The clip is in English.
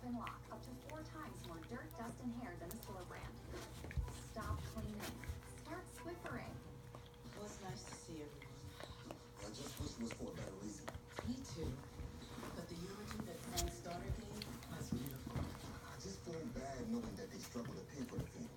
and lock, up to 4 times more dirt, dust, and hair than the store brand. Stop cleaning. Start Swiffering. Well, it's nice to see everyone. I just wish it was for a better reason. Me too. But the eulogy that Frank's daughter gave was beautiful. I just feel bad knowing that they struggle to pay for the funeral.